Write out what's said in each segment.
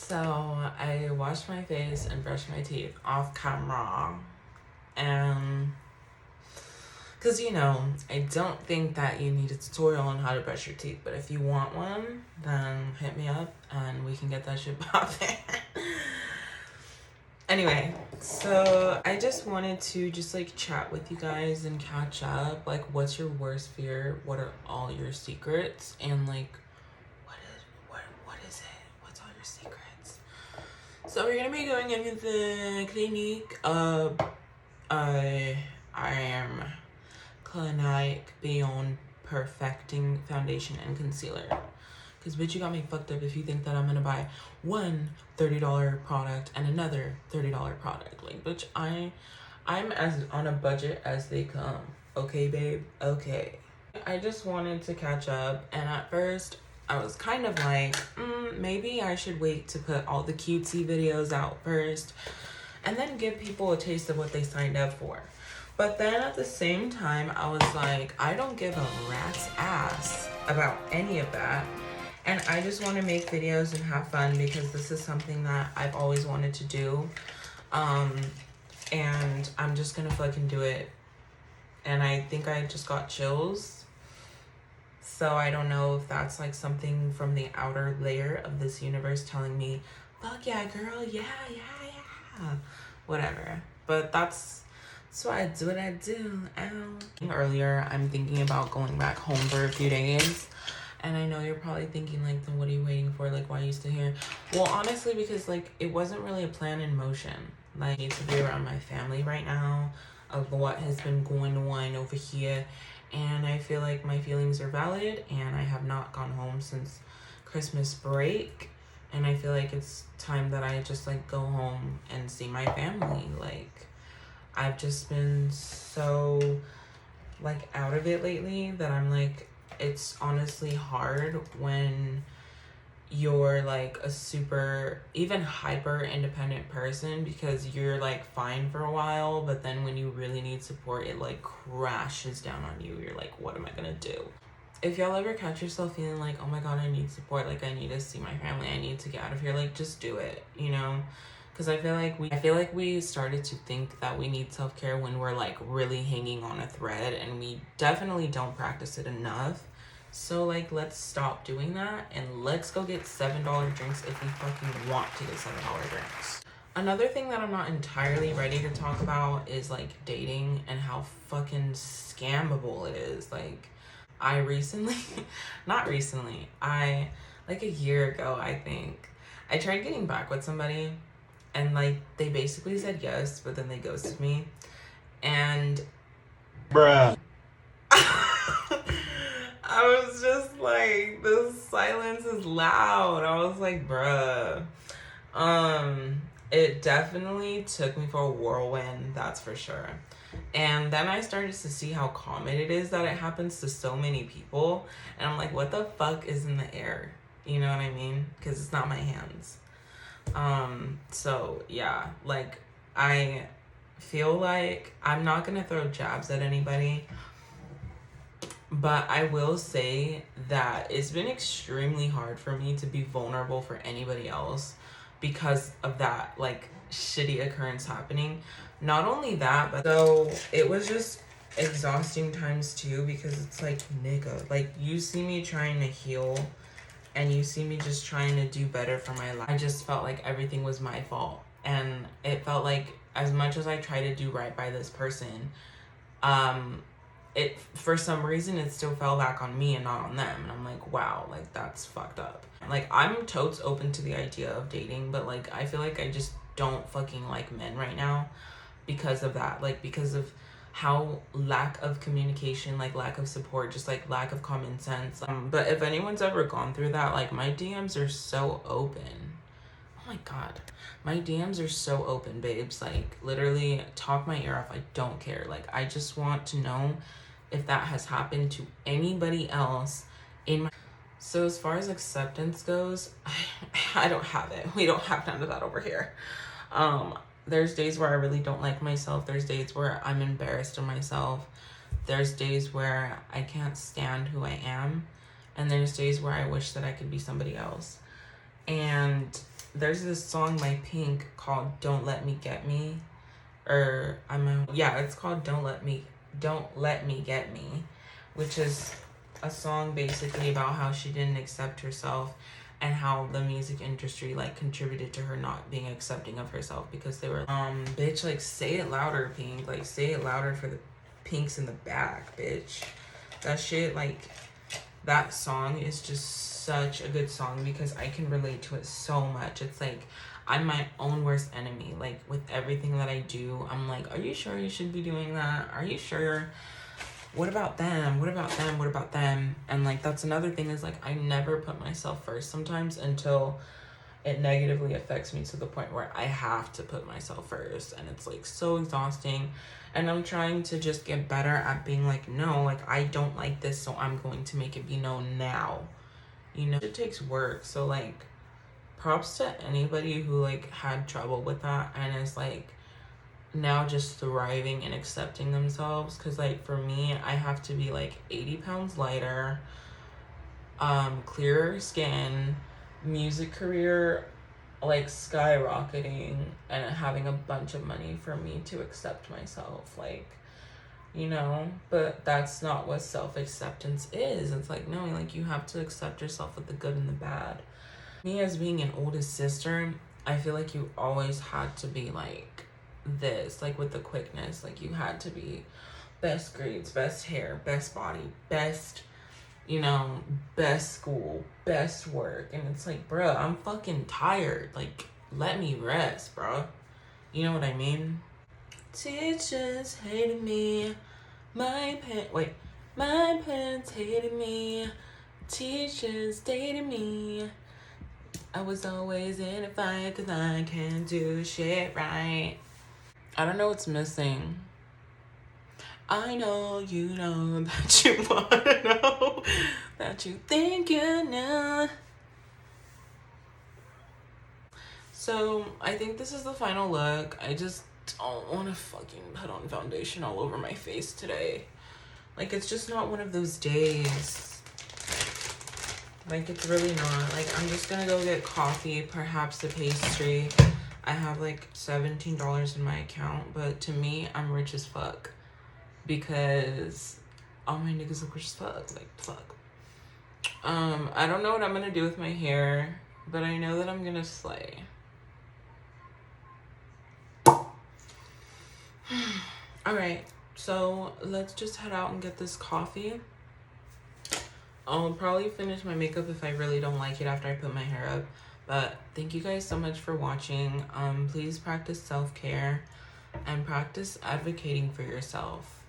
So I washed my face and brushed my teeth off camera, and because I don't think that you need a tutorial on how to brush your teeth, but if you want one, then hit me up and we can get that shit popping. Anyway, so I just wanted to chat with you guys and catch up. Like, what's your worst fear? What are all your secrets? And like, what is it? What's all your secrets? So we're gonna be going into the clinic. I am Clinique Beyond Perfecting Foundation and Concealer. Because bitch, you got me fucked up if you think that I'm gonna buy one $30 product and another $30 product. Like, bitch, I'm as on a budget as they come. Okay, babe? Okay. I just wanted to catch up, and at first I was kind of like, maybe I should wait to put all the cutesy videos out first and then give people a taste of what they signed up for. But then at the same time, I was like, I don't give a rat's ass about any of that. And I just want to make videos and have fun because this is something that I've always wanted to do. And I'm just going to fucking do it. And I think I just got chills. So I don't know if that's like something from the outer layer of this universe telling me, fuck yeah, girl, yeah. Whatever. But that's why I do what I do. Earlier, I'm thinking about going back home for a few days. And I know you're probably thinking, like, then what are you waiting for? Like, why are you still here? Well, honestly, because, like, it wasn't really a plan in motion. Like, I need to be around my family right now of what has been going on over here. And I feel like my feelings are valid. And I have not gone home since Christmas break. And I feel like it's time that I just, like, go home and see my family. Like, I've just been so, like, out of it lately that I'm, like, it's honestly hard when you're like a super, even hyper independent person, because you're like fine for a while, but then when you really need support, it like crashes down on you. You're like, what am I gonna do? If y'all ever catch yourself feeling like, oh my god, I need support, like I need to see my family, I need to get out of here, like just do it, because I feel like we started to think that we need self-care when we're like really hanging on a thread, and we definitely don't practice it enough. So like, let's stop doing that and let's go get $7 drinks if we fucking want to get $7 drinks. Another thing that I'm not entirely ready to talk about is like dating and how fucking scammable it is. Like, I like a year ago, I think, I tried getting back with somebody, and like they basically said yes, but then they ghosted me. And bruh. I was just like, the silence is loud. I was like, bruh. It definitely took me for a whirlwind, that's for sure. And then I started to see how common it is that it happens to so many people. And I'm like, what the fuck is in the air? You know what I mean? Because it's not my hands. So yeah, like, I feel like I'm not gonna throw jabs at anybody, but I will say that it's been extremely hard for me to be vulnerable for anybody else because of that like shitty occurrence happening. Not only that, but so it was just exhausting times two, because it's like, nigga, like, you see me trying to heal and you see me just trying to do better for my life. I just felt like everything was my fault, and it felt like as much as I try to do right by this person, it, for some reason, it still fell back on me and not on them. And I'm like, wow, like, that's fucked up. Like, I'm totes open to the idea of dating, but like, I feel like I just don't fucking like men right now because of that. Like, because of how lack of communication, like lack of support, just like lack of common sense. But if anyone's ever gone through that, like, my DMs are so open. Oh my god, my DMs are so open, babes. Like, literally, talk my ear off. I don't care. Like, I just want to know if that has happened to anybody else in my... So as far as acceptance goes, I don't have it. We don't have none of that over here. There's days where I really don't like myself. There's days where I'm embarrassed of myself. There's days where I can't stand who I am. And there's days where I wish that I could be somebody else. And there's this song by Pink called Don't Let Me Get Me. It's called Don't Let Me Get Me, which is a song basically about how she didn't accept herself and how the music industry like contributed to her not being accepting of herself because they were bitch, like say it louder, Pink, like say it louder for the pinks in the back, bitch. That shit, like that song is just such a good song because I can relate to it so much. It's like I'm my own worst enemy. Like with everything that I do, I'm like, are you sure you should be doing that? Are you sure? What about them? What about them? What about them? And like that's another thing is like I never put myself first sometimes until it negatively affects me to the point where I have to put myself first, and it's like so exhausting. And I'm trying to just get better at being like, no, like I don't like this, so I'm going to make it be known now. You know, it takes work. So like props to anybody who like had trouble with that and is like now just thriving and accepting themselves. Because like for me, I have to be like 80 pounds lighter, clearer skin, music career like skyrocketing, and having a bunch of money for me to accept myself, like, you know. But that's not what self-acceptance is. It's like, no, like you have to accept yourself with the good and the bad. Me as being an oldest sister, I feel like you always had to be like this, like with the quickness, like you had to be best grades, best hair, best body, best, you know, best school, best work. And it's like, bruh, I'm fucking tired. Like, let me rest, bruh. You know what I mean? Teachers hated me. My parents hated me. Teachers dated me. I was always in a fight because I can't do shit right. I don't know what's missing. I know you know that you want to know, that you think you know. So I think this is the final look. I just don't want to fucking put on foundation all over my face today. Like, it's just not one of those days. Like, it's really not. Like, I'm just gonna go get coffee, perhaps a pastry. I have like $17 in my account, but to me, I'm rich as fuck. Because all my niggas look rich as fuck. Like, fuck. I don't know what I'm gonna do with my hair, but I know that I'm gonna slay. Alright, so let's just head out and get this coffee. I'll probably finish my makeup if I really don't like it after I put my hair up. But thank you guys so much for watching. Please practice self-care and practice advocating for yourself.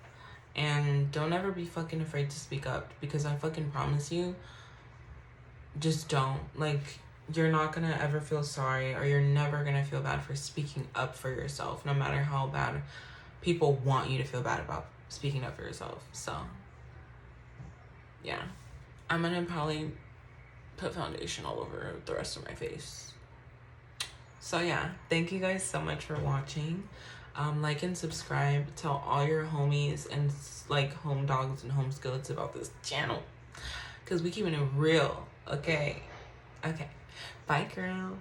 And don't ever be fucking afraid to speak up, because I fucking promise you, just don't. Like, you're not gonna ever feel sorry, or you're never gonna feel bad for speaking up for yourself, no matter how bad people want you to feel bad about speaking up for yourself. So, yeah. I'm gonna probably put foundation all over the rest of my face. So yeah, thank you guys so much for watching. Like and subscribe. Tell all your homies and like home dogs and home skillets about this channel, because we keeping it real. Okay. Bye, girl.